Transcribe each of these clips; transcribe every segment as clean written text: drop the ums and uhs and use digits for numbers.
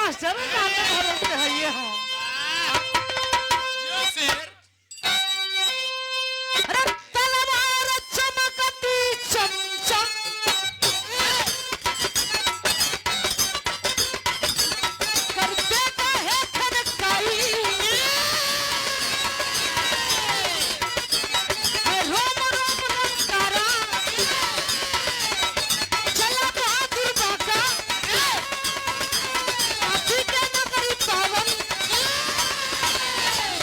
Master आपके भरोसे है ये हो। अरे तलवार चमकती चमचम कर देता है खनकाई रोम रोम रंकारा चला बहादुर बाका हाथी के नगरी पावन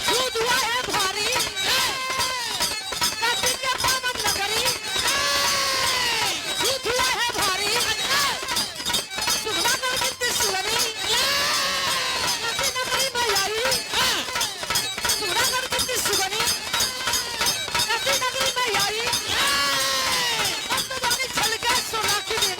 दूध हुआ है भारी काशी के पावन नगरी दूध हुआ है भारी सुगमा कर कितनी सुगनी काशी नगरी में आई सुगमा कर कितनी सुगनी काशी नगरी में आई अब तो जाने छल के सोना की दिन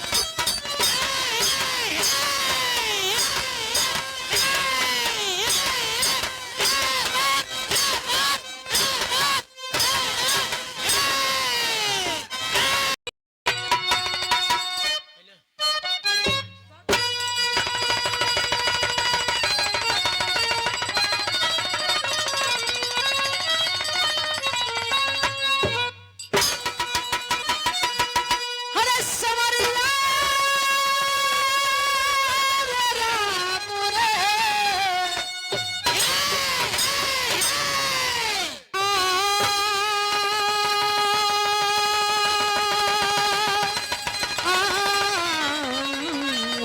अरे सवरिया रे राम रे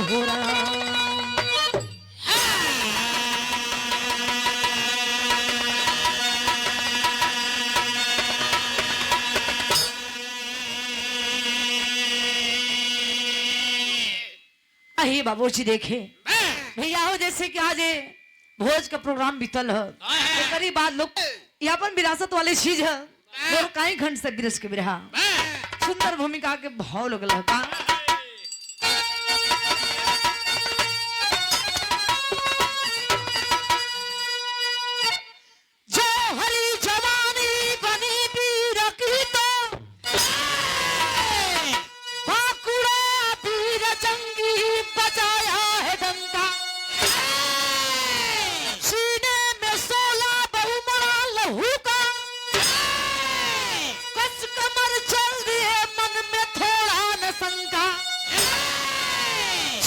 हो राम अही बाबूजी देखे भैया हो जैसे कि आज ये भोज का प्रोग्राम बीतल है तो करीब बाद लोग ये अपन विरासत वाली चीज है और काई खंड से गिरस के बिरहा सुंदर भूमिका के भाव लगल का जो हरी जवानी बनी वीर की तो बाकुड़ा वीर जंगी बजाया है डंका सीने में 16 बहुमरा लहू का कस कमर चल दिए मन में थोड़ा न शंका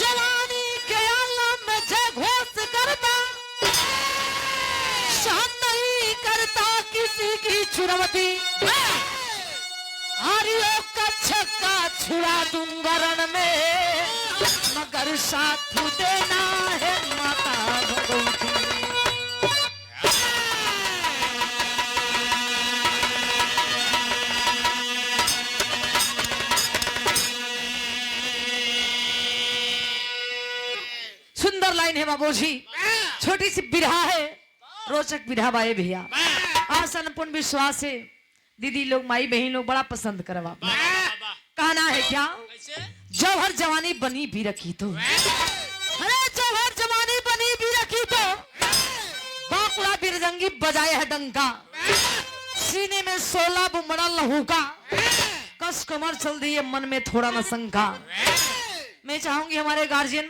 जवानी के आलम में जय घोष करता सहन नहीं करता किसी की चुनौती हरियो का छक्का छुड़ा दूंगा रण में मगर साथ देना है माता भगवती सुंदर लाइन है बाबूजी छोटी सी बिरहा है रोचक बिरहा बाए भैया आसन पूर्ण विश्वास है दीदी लोग माई बहन लोग बड़ा पसंद करवा कहना है क्या जौहर जवानी बनी भी रखी तो अरे जौहर जवानी बनी भी रखी तो बाकुड़ा बिरजंगी बजाए है डंका सीने में 16 बुमड़ा लहू का कस कमर चल दी है मन में थोड़ा न शंका मैं चाहूंगी हमारे गार्जियन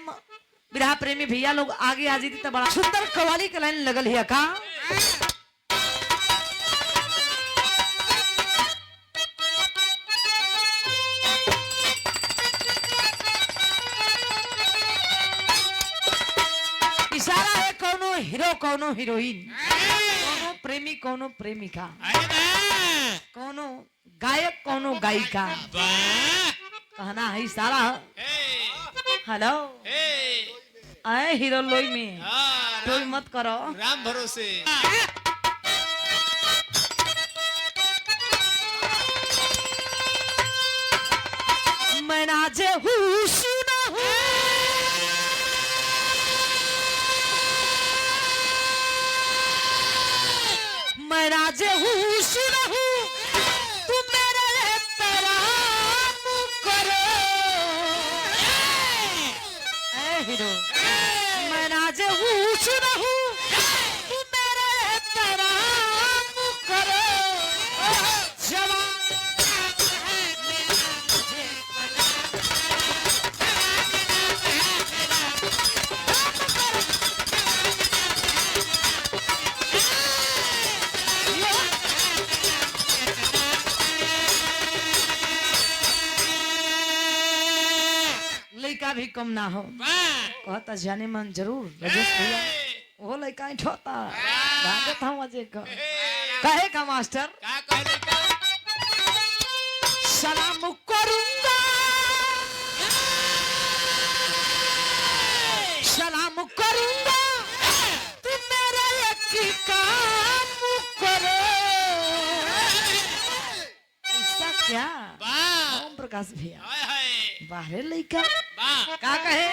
विरहा प्रेमी भैया लोग आगे आ जाती तो बड़ा सुंदर कवाली का लाइन लगल है का इशारा है कौनो हीरो कौनो हीरोइन कौनो प्रेमी कौनो प्रेमिका कौनो गायक कौनो गायिका कहना है इशारा हेलो आए हीरो लोई में कोई मत करो राम भरोसे मैं ना जे हूँ सुना हूँ मैं ना जे हूँ सुना हूँ तुम मेरे तराम करो ए हीरो मैं ना जे हूँ सुना हूँ तुम मेरे तराम करो जवान भी कम ना हो। कहता जाने मन जरूर रजत भैया वो लड़का ठोता भागत हम मजे का कहे का मास्टर सलाम करूंगा सलाम करूंगा तुम मेरा एक काम करो। ऐसा क्या ओम प्रकाश भैया बाहर लड़का क्या कहे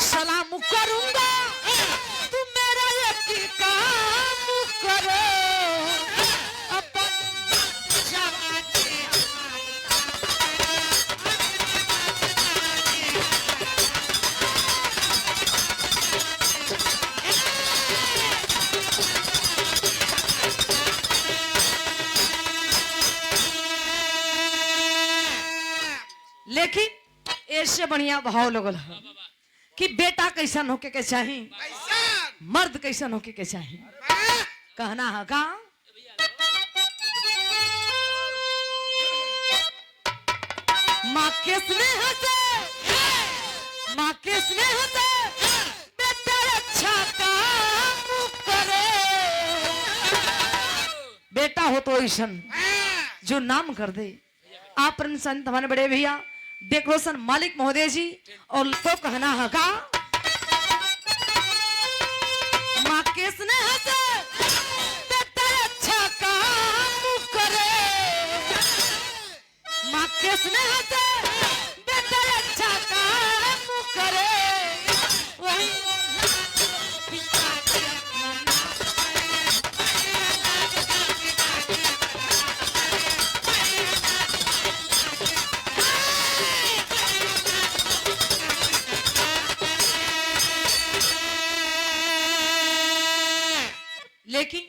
सलाम करूंगा तुम मेरा एक काम करो। लेकिन ऐसे बढ़िया भाव लगल है कि बेटा कैसन होके के चाहिए मर्द कैसन होके के चाहिए कहना है का माँ के स्नेह से बेटा अच्छा काम करे। बेटा हो तो ऐसन जो नाम कर दे। आप संत हमारे बड़े भैया देख रोशन मालिक महोदय जी और तो कहना है का माँ के स्नेह से बेटा अच्छा काम करे। माँ के स्नेह से बेटा अच्छा काम करे। वही लेकिन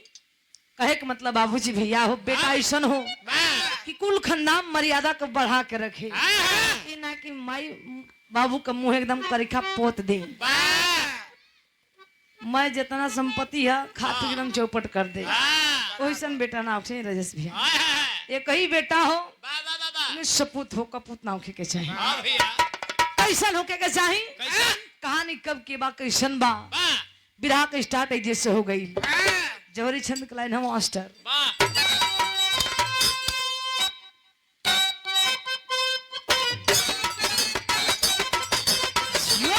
कहे के मतलब बाबूजी भैया हो बेटा ऐसा हो कि कुल खानदान मर्यादा को बढ़ा के रखे कि ना कि माई बाबू का मुंह एकदम करिखा पोत दे। मैं जितना संपत्ति है खातिर एकदम चौपट कर दे वैसन बेटा ना उठे रजस भैया। एक ही बेटा हो सपूत हो कपूत ना होके के चाहिए कैसन होके के चाहिए। कहानी कब के बा कैसन बा विराह का स्टार्ट जैसे हो गई जवरी छंद के लाइन हम मास्टर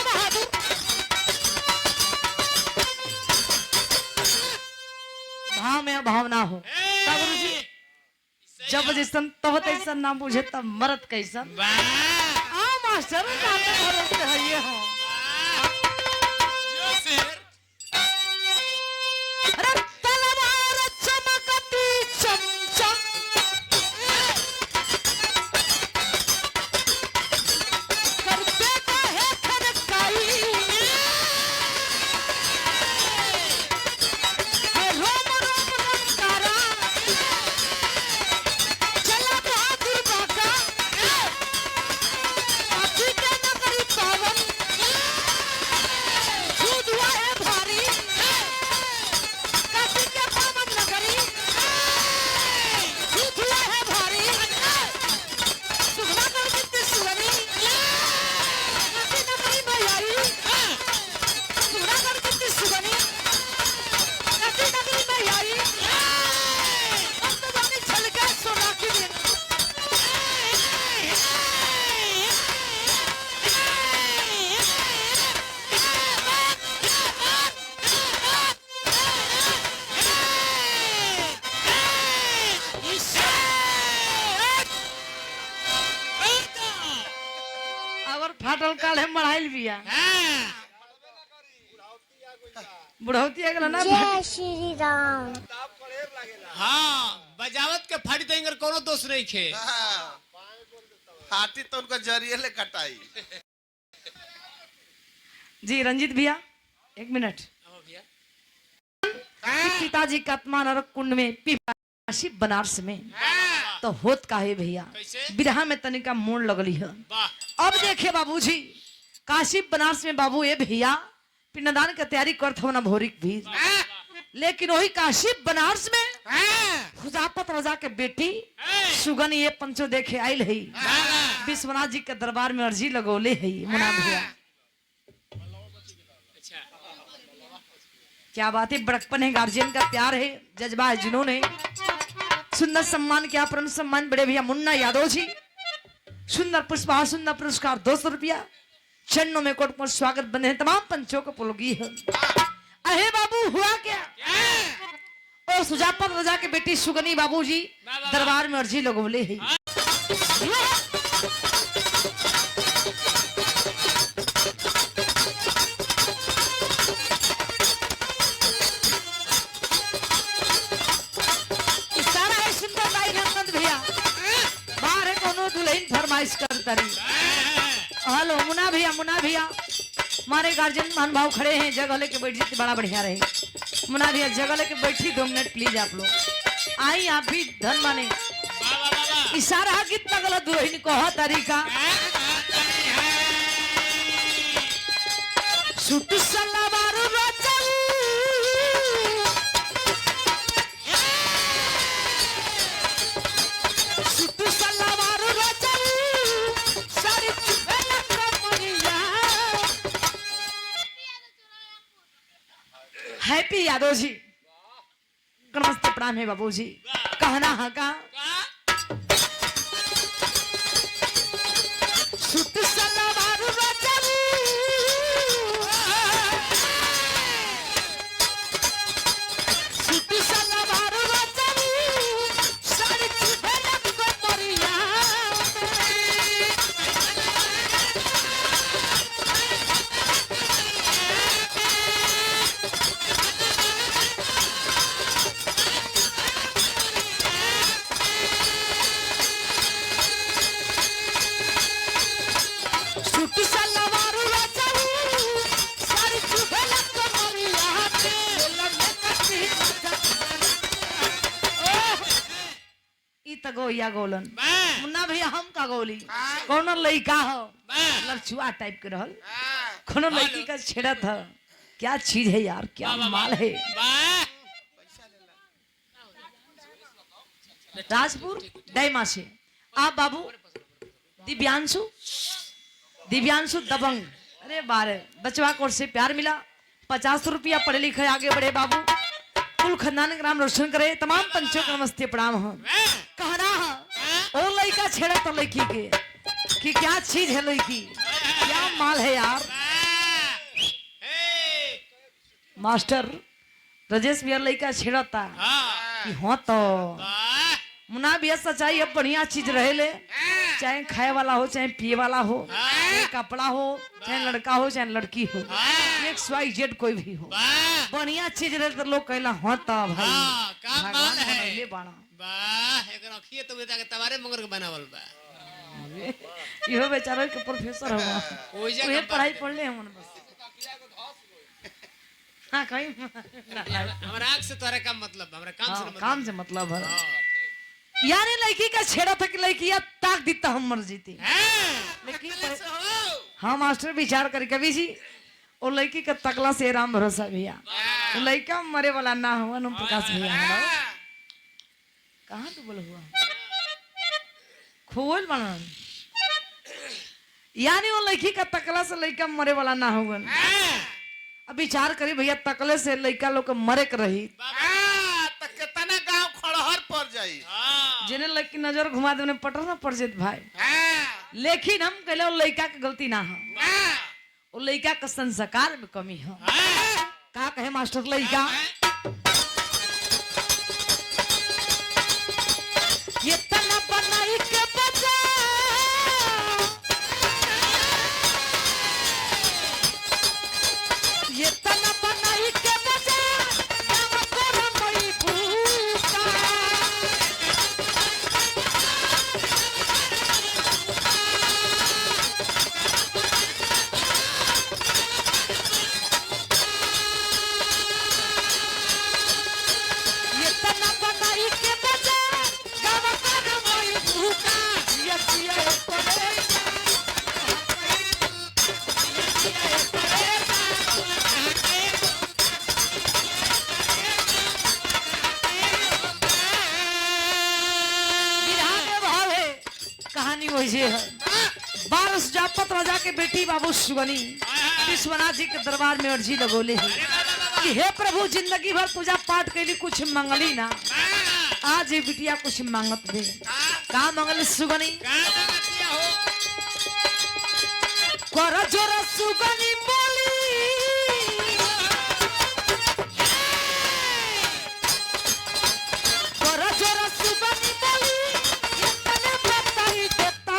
बहादुर भाव में भावना हो गुरु जी जब जैसन तब तैसन ना बुझे तब मरद कैसन मास्टर भरोसे है ये हो। फाटल काले मढ़ाइल बिया बुढ़ौती अगला ना जय श्री राम। हाँ बजावत के फाड़ी तो इंगर कोनो दोष नहीं खे फाटी तो उनका जरिए ले कटाई। जी रंजीत भैया एक मिनट। पिताजी का आत्मा नरक कुंड में काशी बनारस में तो होत का है भैया बिरहा में तनिका मोड़ लगली है। अब देखे बाबूजी काशी बनारस में बाबू ये भैया पिंडदान की तैयारी करत हो ना भोरिक भी लेकिन वही काशी बनारस में हुजापत रजा के बेटी सुगन ये पंचो देखे आयल है विश्वनाथ जी के दरबार में अर्जी लगोले है मुना भैया। अच्छा क्या बात है, बड़कपन है, गार्जियन का प्यार है, जज्बा है, जिन्होंने सुंदर सम्मान किया, परम सम्मान बड़े भैया मुन्ना यादव जी, सुंदर पुष्पहार, सुंदर पुरस्कार 200 रुपया, चरणों में कोट कोट स्वागत बने हैं तमाम पंचों को पुलगी है। अहे बाबू हुआ क्या? और सुजापत रजा के बेटी सुगनी बाबू जी दरबार में अर्जी लगोले है। इशारा है सुंदर भाई नंद भैया, बाहर है कोनो दुल्हन फरमाइश करता रही। हेलो मुना भैया हमारे गार्जियन महानुभाव खड़े हैं, जगह लेके बैठ जाते बड़ा बढ़िया रहे। मुना भैया जगह लेके बैठी 2 मिनट प्लीज, आप लोग आई, आप भी धन माने। इशारा कितना गलत दुल्हन को तरीका सुट सलवार रचल सुट सलवार रचल सारी चुभेला कमरिया। हैप्पी यादव जी नमस्ते प्रणाम है बाबू जी, कहना है का सुट सलवार रचल सुट सलवार रचल सारी चुभेला कमरिया। सुट सलवार रचल सारी चुभेला कमरिया के लगे कटी ई त गोया गोलन मुन्ना भैया हम का गोली कोनो लइका हो लड़चुआ टाइप के रहल, कोनो लड़की का छेड़ा था। क्या चीज है यार, क्या माल है। राजपुर डैमा से आप बाबू दिव्यांशु दबंग, अरे बारे बचवा कोर्स से प्यार मिला, 50 रुपया, पढ़े लिखे आगे बढ़े बाबू, कुल खानदान का नाम रोशन करे, तमाम पंचों का नमस्ते प्रणाम हो। कहना है ओ लड़का छेड़ा तो लड़की के कि क्या चीज है लड़की, क्या माल है यार। मास्टर राजेश भैया लड़का छेड़ता कि हाँ तो मुना भैया सच्चाई अब बढ़िया चीज रहे ले, चाहे खाए वाला हो चाहे पिए वाला हो, चाहे कपड़ा हो चाहे लड़का हो चाहे लड़की हो, XYZ कोई भी हो, बढ़िया चीज रहे तो लोग कहला हाँ तो भाई भगवान बनैले बाड़ा। वाह एक रखिए तो बेटा के तवारे मगर के बनावल बा। इहो बेचारा के प्रोफेसर हुआ, ओहे पढ़ाई पढ़ ले हमन बस। हां कहीं हमरा आंख से तोरे का मतलब, हमरा काम से मतलब है। यानी लड़की का छेड़ा था कि लड़किया ताक देता हम मर जीती, लेकिन हाँ मास्टर विचार कर कभी जी वो लड़की का तकला से राम भरोसा भैया, लड़का मरे वाला ना हुआ नम प्रकाश भैया। कहाँ तो बोल हुआ खोल बना, यानी वो लड़की का तकला से लड़का मरे वाला ना होगा। अब विचार करी भैया तकले से लड़का लोग मरे कर रही कितना गांव खड़हर पड़ जाई, जिन्हें लड़की नजर घुमा दे पटर ना पड़ जाते भाई। लेकिन हम कहले वो लड़का की गलती ना हो, वो लड़का का संस्कार में कमी हो। का कहे मास्टर लड़का ये तना बनाई के बजा ये तना बनाई के बजा हम तोरा मई भूखा ये तना बनाई के बजा हम तोरा मई भूखा ये पिया पड़े कहानी वैसे है। बार सुजापत राजा के बेटी बाबू सुगनी विश्वनाथ जी के दरबार में अर्जी लगोले है कि हे प्रभु जिंदगी भर पूजा पाठ कैली कुछ मंगली ना, आज ये बिटिया कुछ मांगत दे। का मंगल सुगनी कर जोर सुगनी बोली कर जोर सुगनी बोली इतने बताई देता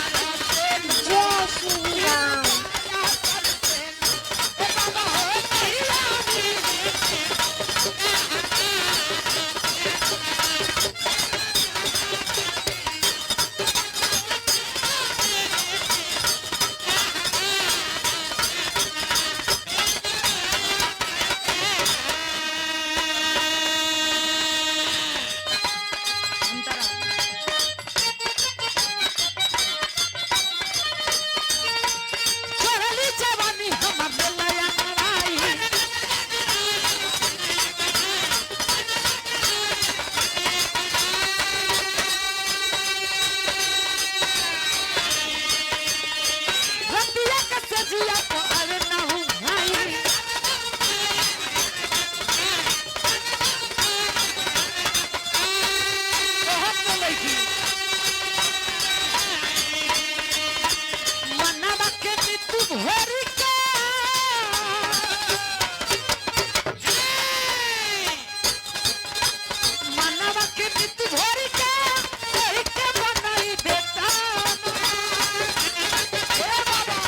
जय श्री राम। चढ़ली जवानी हमर लया कराई रतिया के सजिया को अरे ना हूँ भाई बहुत बोलेगी मनवा के मृत्यु भोरी का मनवा के मृत्यु भोरी का कोई के बनाई देता हे बाबा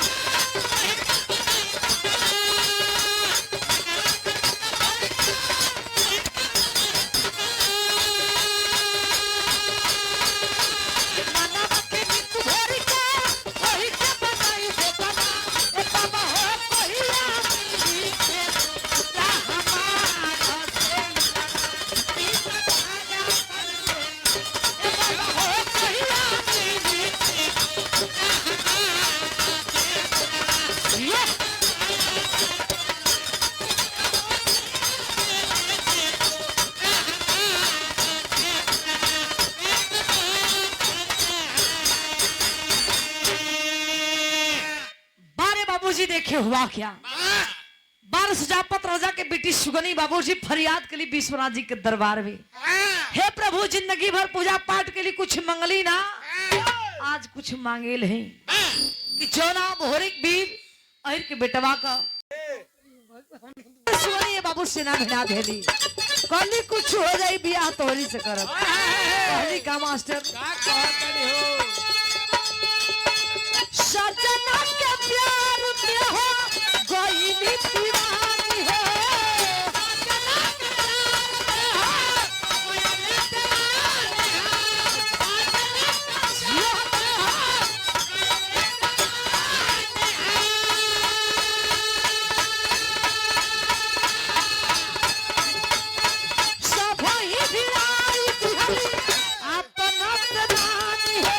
मनवा के मृत्यु भोरी का कोई के बनाई देता ए बाबा हो कहिया मिली के जा हमारा से ए बाबा हो कहिया मिली ये बारे बाबूजी देखे हुआ क्या बार सुजापत राजा के बेटी सुगनी बाबूजी फरियाद के लिए विश्वनाथ जी के दरबार में हे प्रभु जिंदगी भर पूजा पाठ के लिए कुछ मंगली ना, आज कुछ मांगेल है कि जोना भोरिक वीर अहिर के बेटवा का सुगनी ये बाबू सेना भिड़ा भेली कहली कुछ हो जाई बियाह तोहरी से करब कहली का मास्टर सजना के प्यार में हो गईली दीवानी हो सजना के प्यार में हो गईली दीवानी सब ही भिड़ाई दिहली अपना प्रधानी हो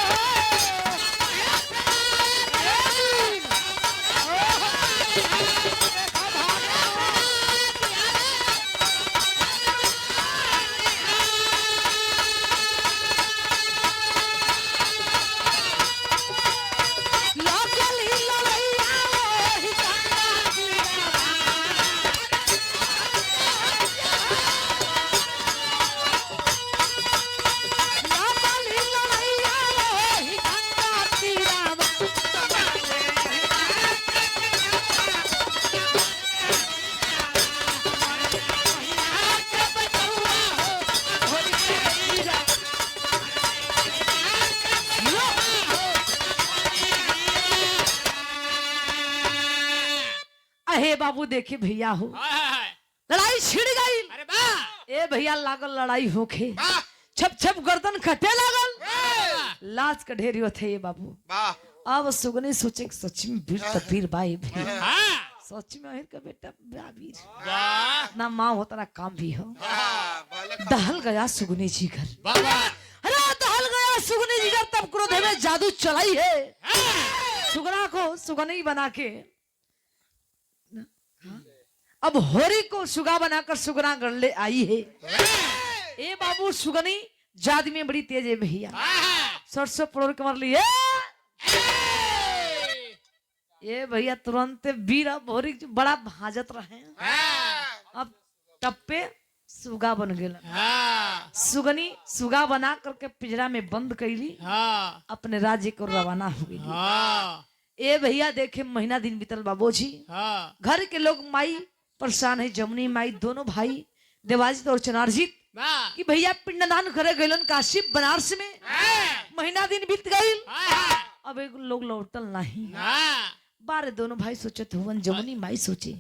अहे बाबू देखे भैया हो लड़ाई छिड़ गई। अरे वाह ए भैया लागल लड़ाई होखे वाह छप छप गर्दन खटे लागल वाह लाज का ढेरी होते ये बाबू। वाह अब सुगनी सोचे कि सच में वीर तो वीर भाई भैया हाँ सच में अहिर का बेटा ब्रावीर वाह ना माँ होता ना काम भी हो। हाँ, भले दहल गया सुगनी जी घर, बाबा अरे दहल गया सुगनी जी घर, तब क्रोध में जादू चलाई है। सुगना को सुगनी बना के अब होरी को सुगा बनाकर सुगना गढ़ ले आई है। ए बाबू सुगनी जाद में बड़ी तेज है भैया, सरसों पड़ोर के मार ली ये भैया तुरंत बीरा भोरी बड़ा भाजत रहे। अब टप्पे सुगा बन गया। हाँ सुगनी सुगा बना करके पिंजरा में बंद कैली, हाँ अपने राज्य को रवाना हो गई। हाँ ए भैया देखे महीना दिन बीतल बाबूजी, हाँ घर के लोग माई परेशान है, जमुनी माई दोनों भाई देवाजीत और चनारजीत वाह कि भैया पिंडदान करे गइलन काशी बनारस में। महीना दिन बीत गइल, अब एक लोग लौटल नहीं। बारे दोनों भाई सोचत हुवन, जमुनी माई सोचे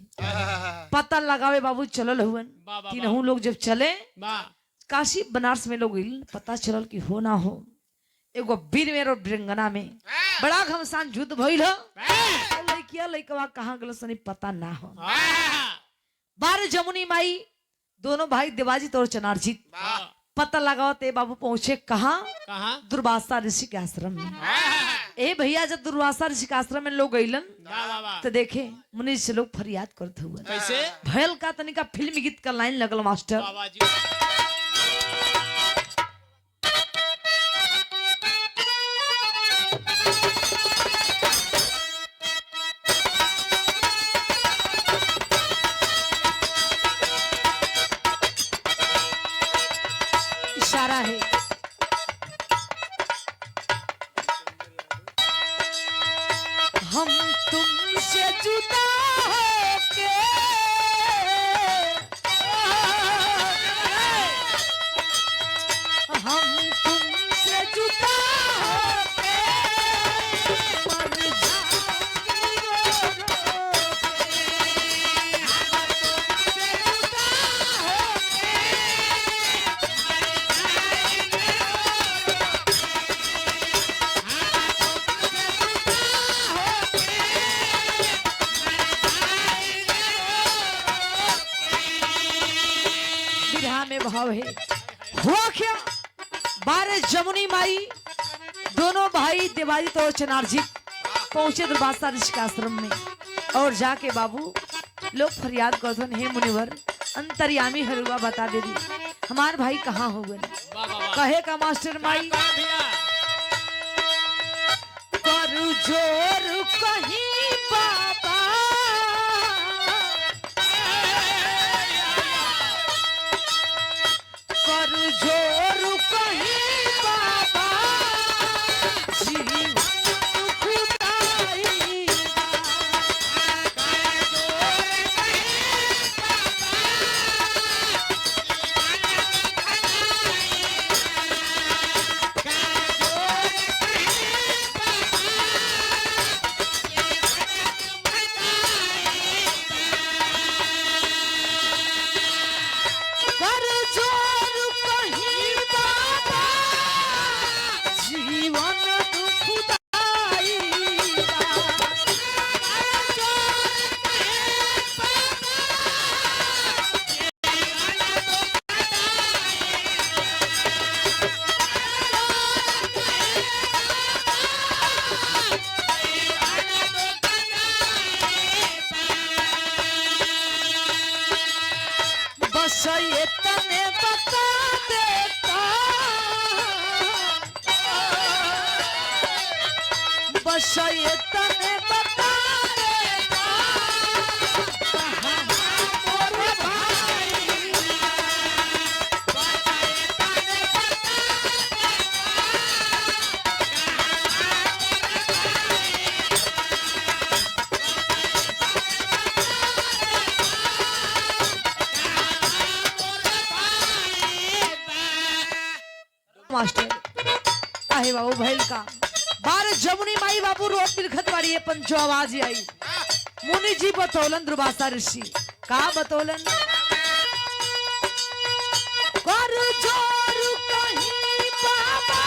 पता लगावे बाबू चलल हुवन। बाबा, तीनों लोग जब चले वाह काशी बनारस में लोग गइल, पता चलल कि हो ना हो एगो वीर में और वीरंगना में बड़ा घमसान युद्ध भइल हो। लड़किया लड़कवा कहाँ गल सनी पता ना हो। बारे जमुनी माई दोनों भाई देवाजीत और चनारजीत पता लगावते बाबू पहुंचे कहाँ, कहाँ दुर्वासा ऋषि के आश्रम में। ए भैया जब दुर्वासा ऋषि के आश्रम में लोग गइलन तो देखे मुनि से लोग फरियाद करते हुए कैसे भयल का तनिका फिल्मी गीत का लाइन लगल मास्टर। बाबा जी इशारा है हम तुमसे जुदा होके हम तुमसे जुदा होके मर जाएंगे रो रो के। हम तुमसे जुदा होके विरहा में भाव है। हुआ क्या, बारे जमुनी माई दोनों भाई देवाजीत और चनारजीत पहुंचे दुर्वासा ऋषि के आश्रम में और जाके बाबू लोग फरियाद करते हे मुनिवर अंतर्यामी हरुआ बता दे दी हमार भाई कहाँ हो गए। कहे का मास्टर माई करू जोर कहीं बाबा करू जोर कहीं बाबा जीवन दुखदाई कर जोर कहीं बाबा जीवन दुखदाई बस ये तने बता देता बस ये तने बता देता कहाँ मोर भाई मास्टर आहे बाबू भैल का बार जमुनी माई बाबू रोड बिलखत वाली पंचो आवाज आई। मुनि जी बतौलन दुर्वासा ऋषि का बतौलन कर जोर कहीं बाबा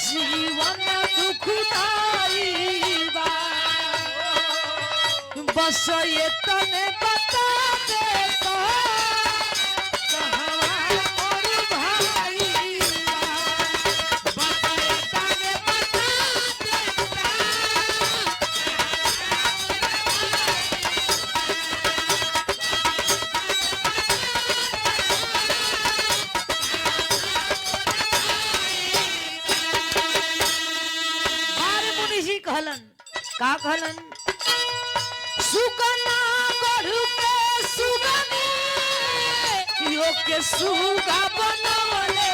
जीवन दुखदाई बा बस ये तने बता दे तो कहवा मोर भाई बस ये तने बता दे बारे मुनि जी कहलन का कहलन सुगना गढ़ु के सुगनी यो के सुगा बनवले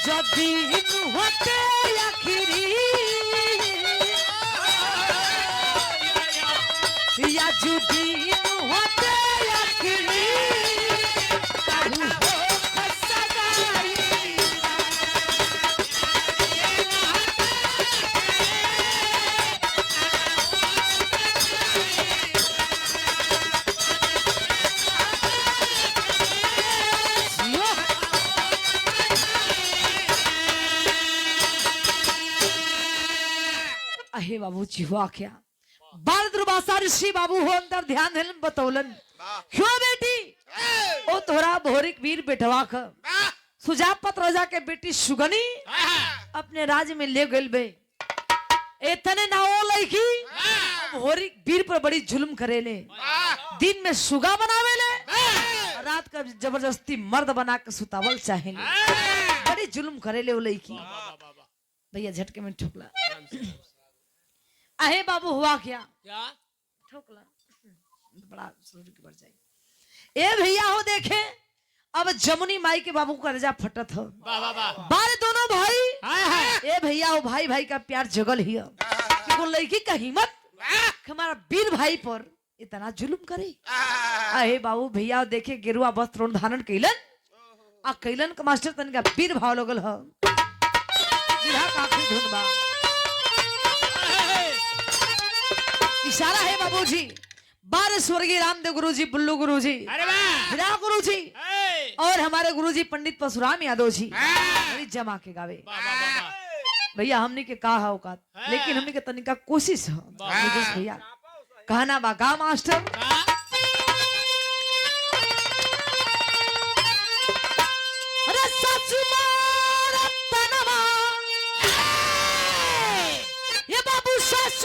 जब दिन होते आखिरी या जो दिन होते आखिरी काहू हो खसगाई अहे बाबू जी हुआ क्या बाल दुर्वासा ऋषि बाबू हो अंदर ध्यान देलन बतौलन क्यों बेटी ओ तोरा भोरिक वीर बेटवा ख सुजाब पत राजा के बेटी सुगनी अपने राज्य में ले गइल बे एतने ना ओ लईकी भोरिक वीर पर बड़ी जुल्म करेले दिन में सुगा बनावेले रात का जबरदस्ती मर्द बना के सुतावल चाहेले बड़ी जुल्म करेले ओ लईकी भैया झटके में ठुकला अहे बाबू हुआ क्या ठोकला बड़ा सुर की बढ़ जाए ए भैया हो देखे अब जमुनी माई के बाबू का रजा फटत हो बारे दोनों भाई ए भैया हो भाई भाई का प्यार जगल ही कि लड़की का हिम्मत हमारा वीर भाई पर इतना जुल्म करे अहे बाबू भैया हो देखे गेरुआ वस्त्र धारण कैलन आ कैलन का मास्टर तन का वीर भाव लगल हो बिरहा काफी धुन बा इशारा है बाबूजी बारह स्वर्गीय रामदेव गुरुजी बुल्लू गुरुजी विराट गुरुजी और हमारे गुरुजी पंडित परशुराम यादव जी बड़ी जमा के गावे भैया हमने के कहा औकात लेकिन हमने के तनिका कोशिश हो भैया कहना बा गा मास्टर अरे सच ये बाबू सच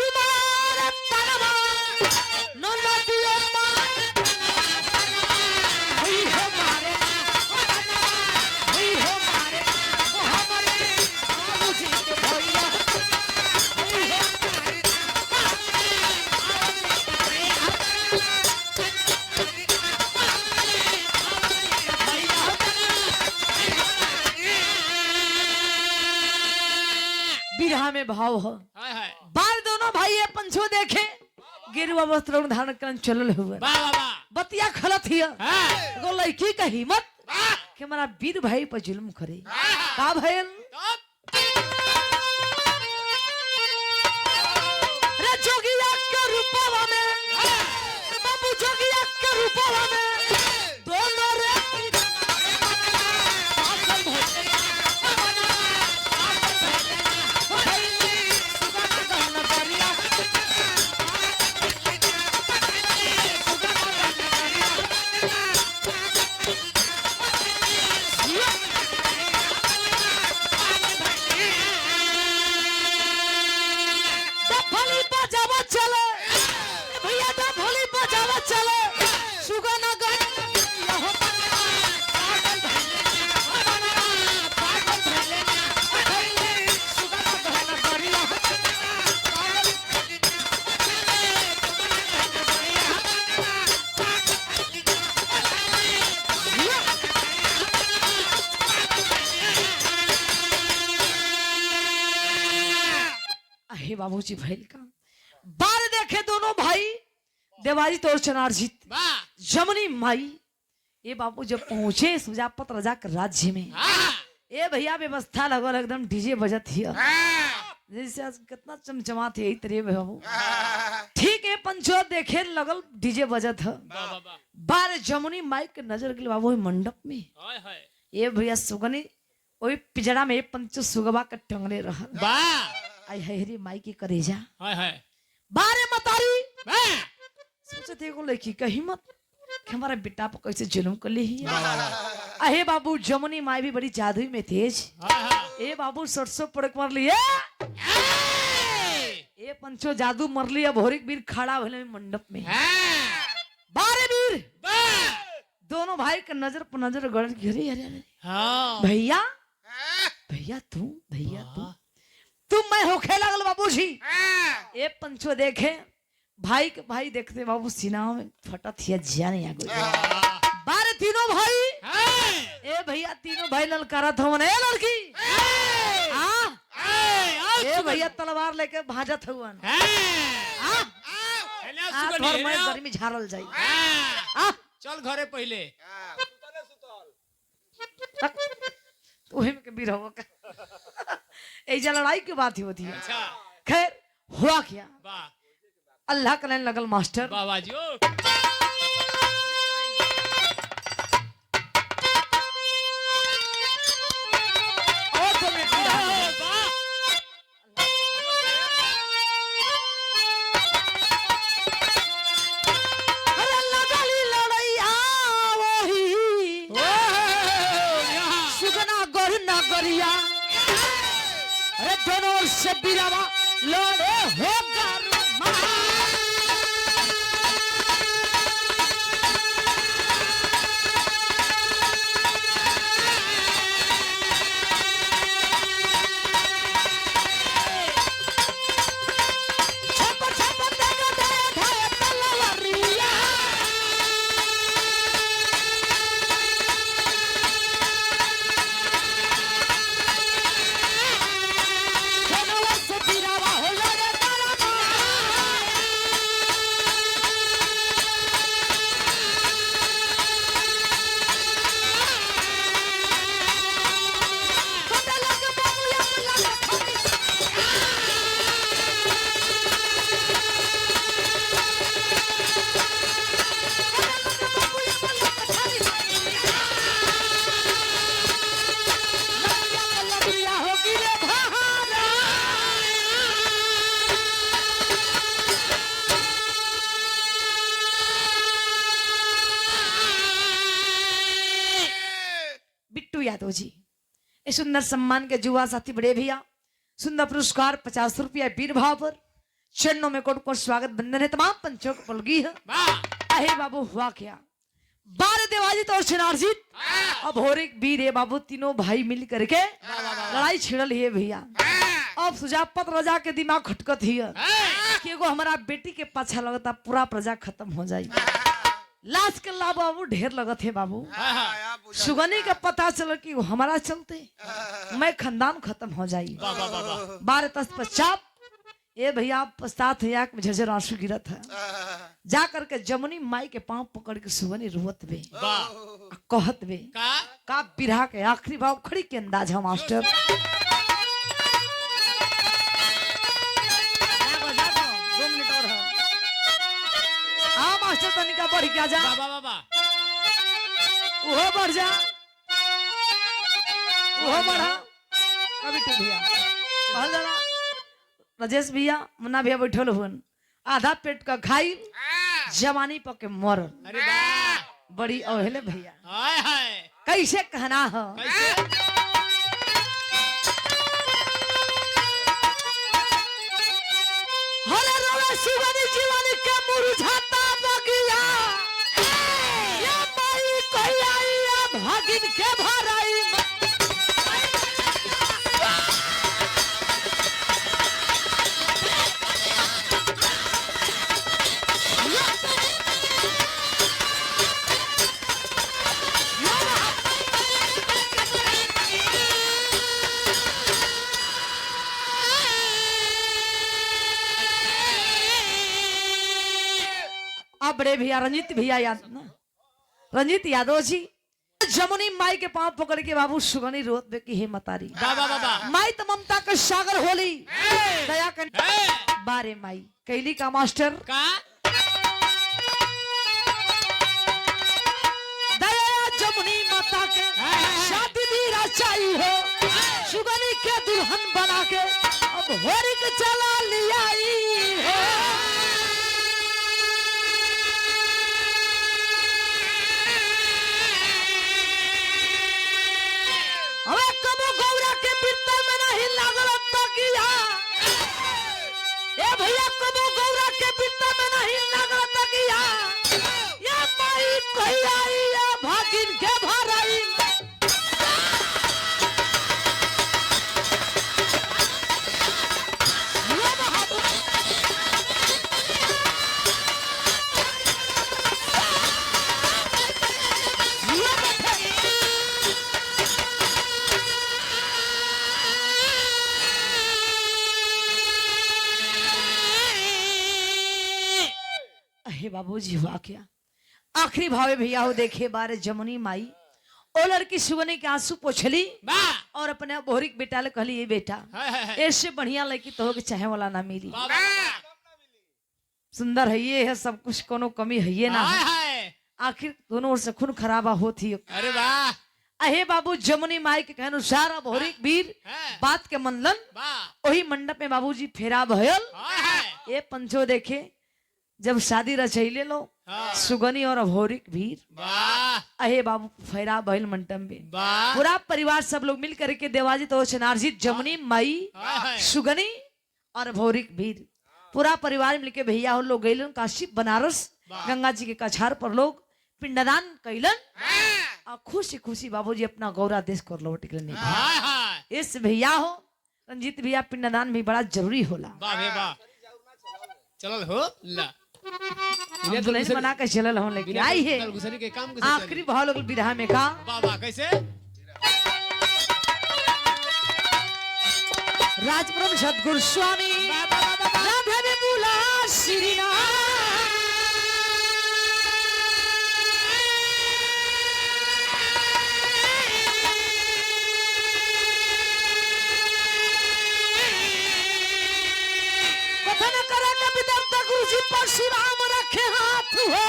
बिरहा में भाव हो बाल दोनों भाई ये पंछो देखे गेरुआ वस्त्र धारण कर चलल हुए बतिया खलत हिया एगो लड़की का हिम्मत कि हमारा वीर भाई पर जुल्म करे का भयल रे जोगिया के रूपवा में बाबू जोगिया के रूपवा में दोनों रे चले सुगना बाबूजी भैल का बार देखे दोनों भाई देवाजी तोर चनारजीत वाह जमुनी माई ये बाबू जब पहुंचे सुजापत राजा के राज्य में हाँ ए भैया व्यवस्था लगल एकदम डीजे बजत हिय हाँ, जैसे आज कितना चमचमात है यही तरह बाबू ठीक है पंचो देखे लगल डीजे बजत है वाह वाह वाह बार जमुनी माई के नजर के बाबू मंडप में हाय हाय ये भैया सुगनी वही पिजड़ा में पंचो सुगवा के टंगने रहा वाह आई हरी माई की करेजा हाय हाय बारे मतारी वाह सोचे थे को लड़की का हिम्मत कि हमारा बेटा पर कैसे जुल्म कर ली है अहे बाबू जमुनी माई भी बड़ी जादुई में तेज हाय हाय ए बाबू सरसों पड़क मर लिए ए पंचो जादू मर लिया भोरिक वीर खड़ा भले मंडप में बारे वीर दोनों भाई के नजर पर नजर गड़ घिरे अरे अरे हाँ भैया भैया तुम मैं होखे लगल बाबूजी ए पंचो देखे भाई के भाई देखते बाबू सीना में फटा थिया जिया नहीं आगो बारे तीनों भाई ए भैया तीनों भाई ललकारा था मने ए लड़की ए भैया तलवार लेके भाजत हुवन थोड़ मैं गर्मी झारल जाई चल घरे पहले ओहे में के बीर हो का ए जा लड़ाई की बात ही होती है अच्छा खैर हुआ क्या वाह अल्लाह का लाइन लगल मास्टर बाबा जी ओ और तो मैं अरे लगली लड़ैया वही सुगना गोर ना गरिया अरे दोनों ओर से बिरावा लड़े हो गरमा बिट्टू यादव जी इस सुंदर सम्मान के जुआ साथी बड़े भैया सुंदर पुरस्कार 50 रुपया वीर भाव पर चरणों में कोट कोट स्वागत बंधन है तमाम पंचों को पलगी है अहे बाबू हुआ क्या बार देवाजी तो शनारजीत अब हो रे वीर है बाबू तीनों भाई मिल करके लड़ाई छिड़ल है भैया अब सुजापत राजा के दिमाग खटकत ही है कि एगो हमारा बेटी के पाछा लगता पूरा प्रजा खत्म हो जाए लाश के ला बाबू ढेर लगत है बाबू सुगनी का पता चल कि वो हमारा चलते मैं खानदान खत्म हो जाई 12 पश्चात ये भैया पश्चात है आंख में झरझर आंसू गिरत है जा करके जमुनी माई के पांव पकड़ के सुगनी रोवत बे कहत बे का बिरहा के आखिरी भाव खड़ी के अंदाज है मास्टर मास्टर तनिका बढ़ क्या जा बाबा वो बढ़ जा वो बढ़ा कभी टू भैया कहल जाला राजेश भैया मुन्ना भैया बैठल हुन आधा पेट का खाई जवानी पके मरल अरे वाह बड़ी अवहेले भैया हाय हाय कैसे कहना है कैसे हरे रोवे सुगनी जीवन के मुरझाता बगिया या माई कहिया या भागिन के भराई बड़े भैया रंजीत भैया याद ना, रंजीत यादव जी जमुनी माई के पांव पकड़ के बाबू सुगनी रोत बे की हे मतारी बाबा बाबा माई तो ममता का सागर होली दया कर बारे माई कैली का मास्टर का दया जमुनी माता के शादी भी रचाई हो सुगनी के दुल्हन बना के अब होरी के चला लिया हो अबे कबो गौरा के बिरता में नहीं लागल तकिया ए भैया कबो गौरा के बिरता में नहीं लागल तकिया ये माई कही आई या भागिन के भराई ये बहादुर ये बैठे हे बाबूजी हुआ क्या आखिरी भावे भैया हो देखे बारे जमुनी माई ओ लड़की सुगनी के आंसू पोछली बा और अपने बोहरी के बेटा ले कहली ये बेटा ऐसे बढ़िया लड़की तो होके चाहे वाला ना मिली बाबा सुंदर है ये है सब कुछ कोनो कमी है ये ना हाय है। हाय आखिर दोनों ओर से खून खराबा होती अरे वाह अहे बाबू जमुनी माई के कहने अनुसार बोहरी वीर बात के मनलन बा वही मंडप में बाबूजी फेरा भयल हाय हाय ये पंचो देखे जब शादी रचैले लो हाँ। सुगनी और अभोरिक भीर वाह अहे बाबू फैरा बहल मंटम में वाह पूरा परिवार सब लोग मिल करके देवाजी तो चनारजीत जमुनी माई हाय हाय सुगनी और भौरिक भीर पूरा परिवार मिलके भैया हो लोग गैलन काशी बनारस गंगा जी के कछार पर लोग पिंडदान कैलन और खुशी खुशी बाबूजी अपना गौरा देश को लौट गए हाय हाय इस भैया हो रंजीत भैया पिंडदान भी बड़ा जरूरी होला वाह बे वाह चलल हो ला हम दुल्हन बना के चलल हो लेके आई है गुजरी के काम कैसे आखिरी भाव लोग विधा में का बाबा कैसे राजपुरम सदगुरु स्वामी राधे ने बुला श्रीना कथन करा कभी दर्द गुरु जी परशुराम रखे हाथ हो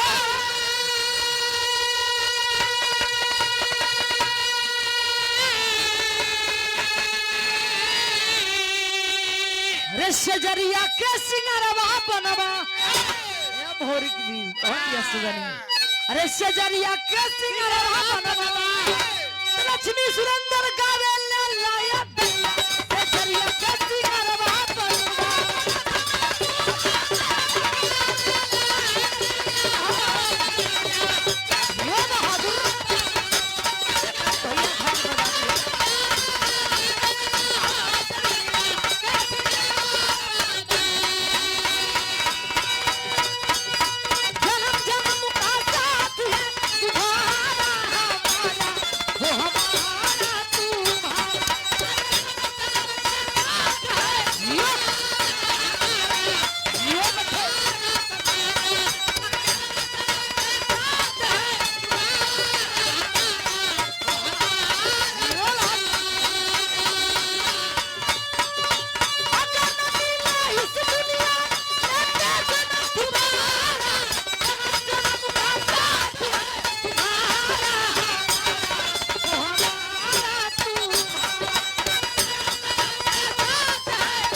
रे सजरिया के सिंगारवा बनवा ए भोरी की भी बहुत ही सुगनी अरे सजरिया के सिंगारवा बनवा लक्ष्मी सुरेंद्र गावे ला लाया सजरिया के सिंगारवा बनवा ये बहादुर भैया खान बना जन्म जन्म का साथ है तुम्हारा हमारा वो हमारा तुम्हारा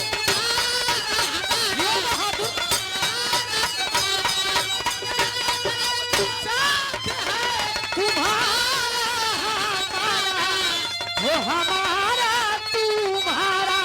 ये बता हमारा तुम्हारा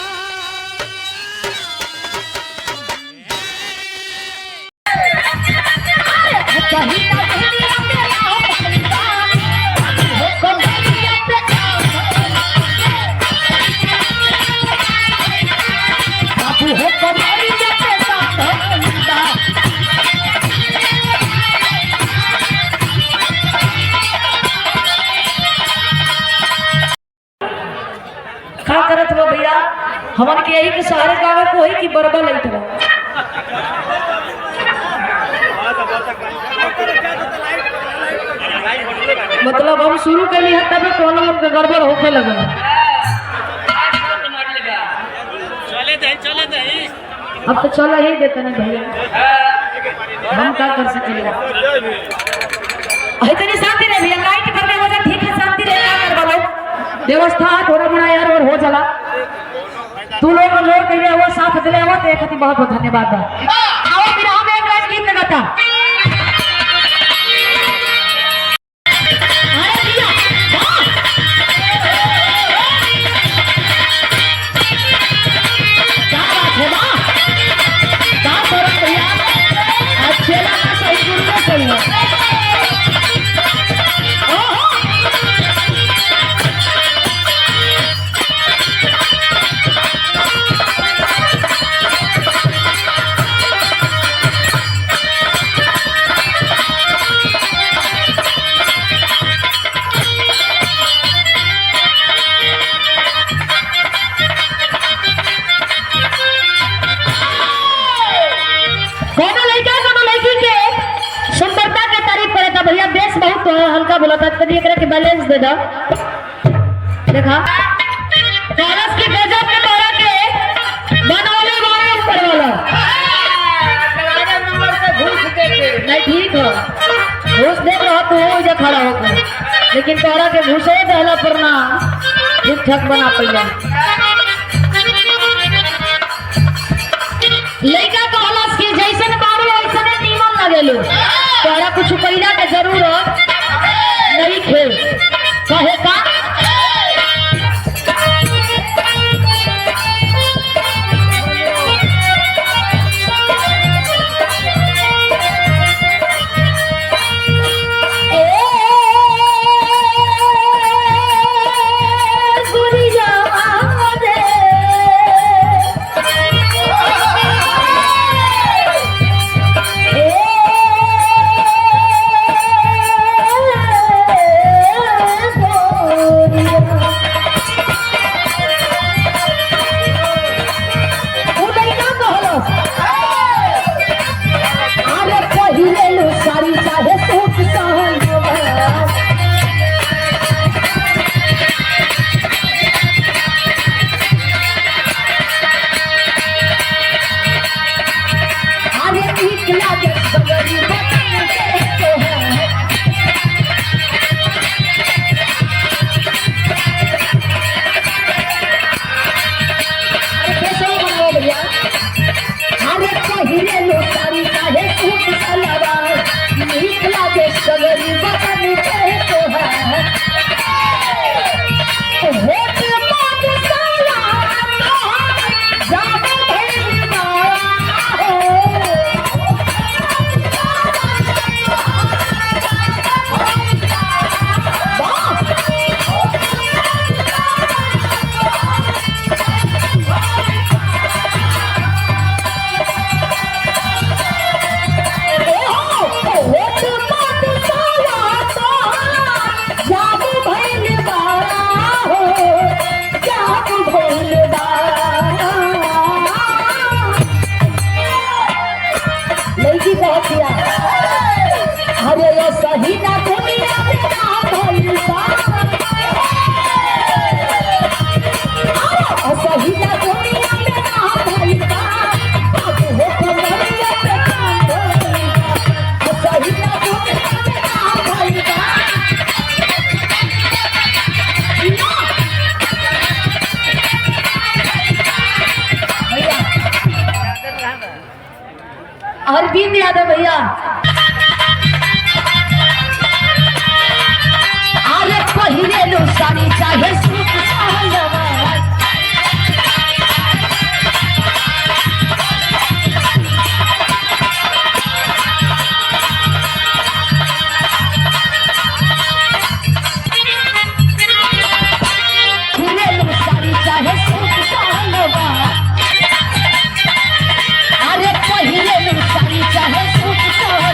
का करत हो भैया हमन के यही के सहारे गावे को होई कि बरबा लइट बा मतलब हम शुरू करी है तब कोनो के गड़बड़ होखे लगल। अब तो चल ही देते ना भैया, हम क्या कर सकेंगे। इतनी शांति रहे भैया, लाइट कर दे वजह ठीक है, शांति रहे क्या कर बोलो। व्यवस्था थोड़ा बड़ा यार और हो चला। तू लोग जोर कहिए वो साथ दिले वो ते खातिर बहुत बहुत धन्यवाद बा। आओ फिर हम एक लाइन गीत लगाता। अरे भैया वाह, क्या बात है वाह, क्या करो भैया, अच्छे लगा सही गुरु सही है। भैया बेस बहुत हल्का बोला था, कभी एकरा के बैलेंस दे दो। देखा कॉलेज के गजब के तोरा के बनौले वाले ऊपर वाला नंबर पे घूस देके नहीं ठीक हो, घूस देख रहा तो हो जा खड़ा होकर, लेकिन तोरा के घूसे देला पर ना ठीक ठाक बना पइला। लइका कहलस कि जैसन बाबू वैसने नीमन लगेलू, तोरा कुछ पैदा के जरूरत नहीं थे। कहे का अरविंद यादव भैया, अरे पहिले लो साड़ी चाहे सूट सालवा, पहिले लो साड़ी चाहे सूट सालवा, अरे पहिले लो साड़ी चाहे सूट सालवा।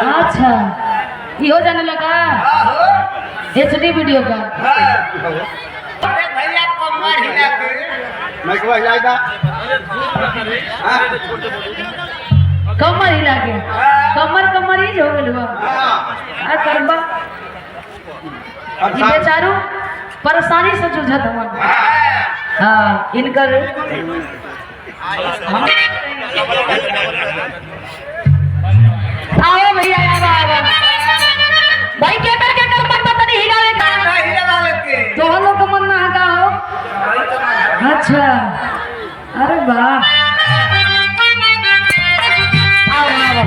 अच्छा यो जाने लगा HD वीडियो का अरे भैया कमर हिला के मैं को जाएगा कमर हिला के कमर ही हो गइल बा आ करबा ये बेचारू परेशानी से जूझत हवन हाँ इनकर आओ भैया आओ भाई के कर पता नहीं हिलावे का हिला के तो हम लोग का मन ना का हो अच्छा अरे वाह आओ आओ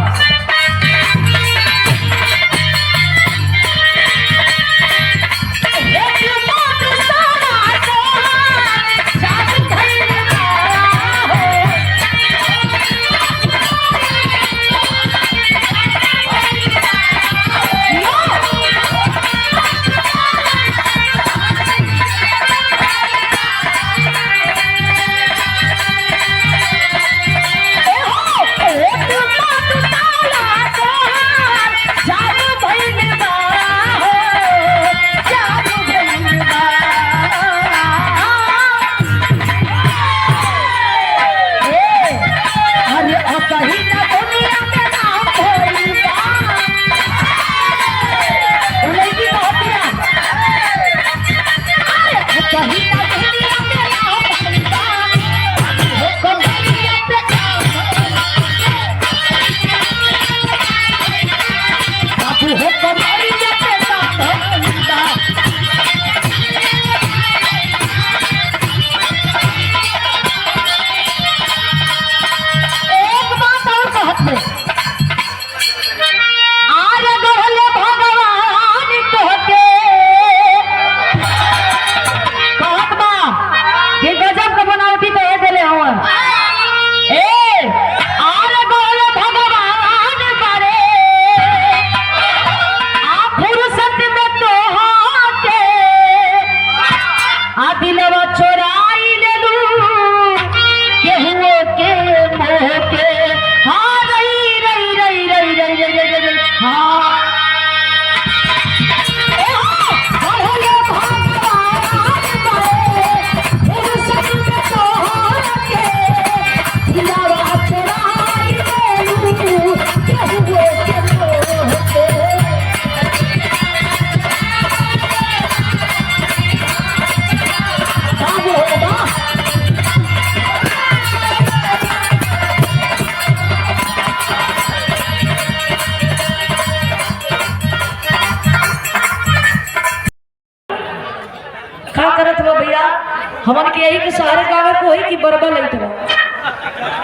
हमन के यही के सहारे गावे को होई कि बरबा लइट रहा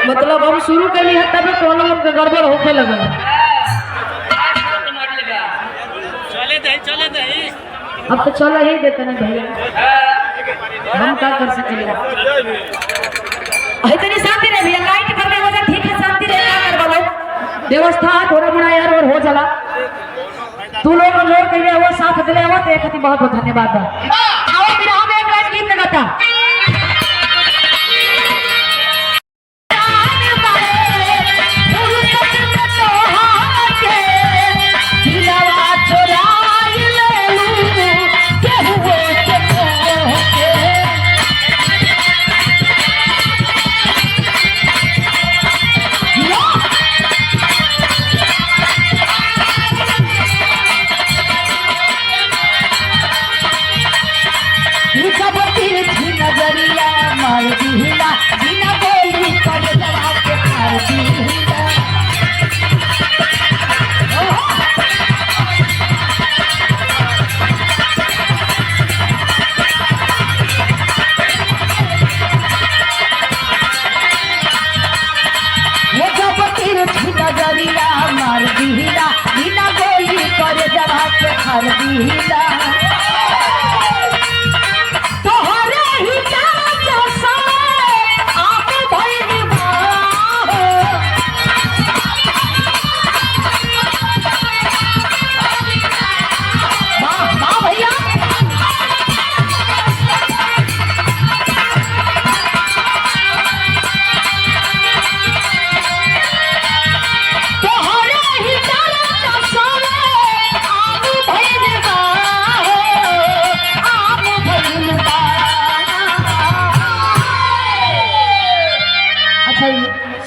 मतलब हम शुरू करी है तब कोनो हमके गड़बड़ होखे लगल चले दे अब तो चल ही देते ना भैया हम क्या कर सकेंगे इतनी शांति रहे भैया लाइट करने वजह ठीक है शांति रहे क्या करवा लो व्यवस्था थोड़ा बड़ा यार और हो चला तू लोग कहिए हुआ साथ दिले हुआ तो एक बहुत बहुत धन्यवाद आओ फिर हम एक लाइन गीत लगाता नजरिया मार दिला बिना बोली कर जवा के मार दिला वो जब तीर नजरिया मार दिला बिना बोली कर जवा के मार दिला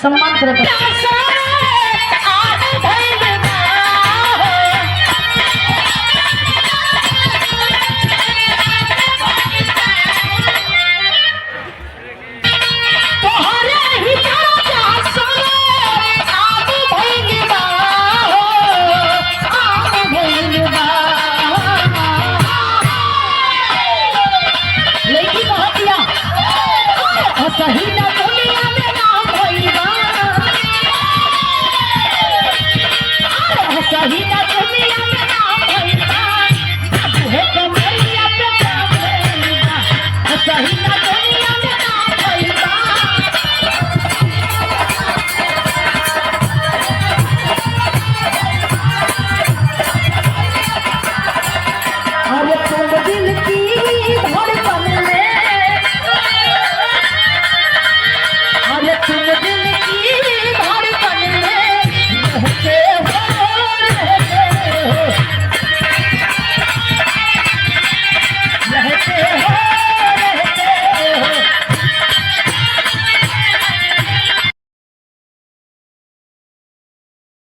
सम्मान करे